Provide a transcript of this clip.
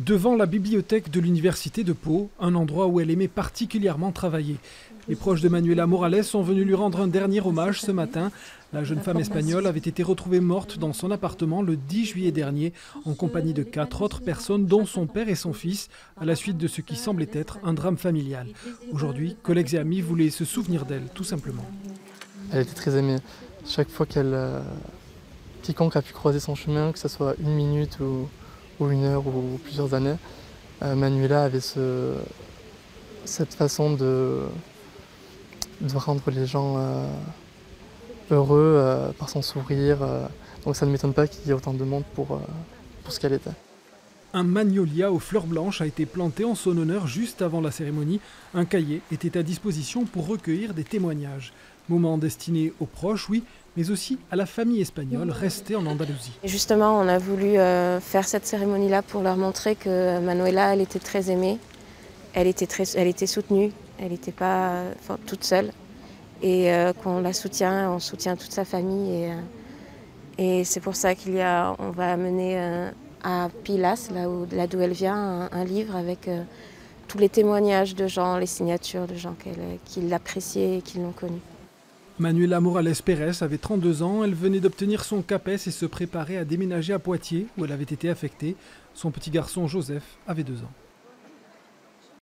Devant la bibliothèque de l'université de Pau, un endroit où elle aimait particulièrement travailler. Les proches de Manuela Morales sont venus lui rendre un dernier hommage ce matin. La jeune femme espagnole avait été retrouvée morte dans son appartement le 10 juillet dernier, en compagnie de 4 autres personnes, dont son père et son fils, à la suite de ce qui semblait être un drame familial. Aujourd'hui, collègues et amis voulaient se souvenir d'elle, tout simplement. Elle était très aimée. Chaque fois quiconque a pu croiser son chemin, que ce soit une minute ou une heure ou plusieurs années, Manuela avait cette façon de rendre les gens heureux par son sourire. Donc ça ne m'étonne pas qu'il y ait autant de monde pour ce qu'elle était. Un magnolia aux fleurs blanches a été planté en son honneur juste avant la cérémonie. Un cahier était à disposition pour recueillir des témoignages. Moment destiné aux proches, oui, mais aussi à la famille espagnole restée en Andalousie. Et justement, on a voulu faire cette cérémonie-là pour leur montrer que Manuela, elle était très aimée, elle était soutenue, elle n'était pas toute seule. Et qu'on la soutient, on soutient toute sa famille. Et c'est pour ça on va amener à Pilas, là d'où elle vient, un livre avec tous les témoignages de gens, les signatures de gens qui l'appréciaient et qui l'ont connue. Manuela Morales Pérez avait 32 ans, elle venait d'obtenir son CAPES et se préparait à déménager à Poitiers, où elle avait été affectée. Son petit garçon Joseph avait 2 ans.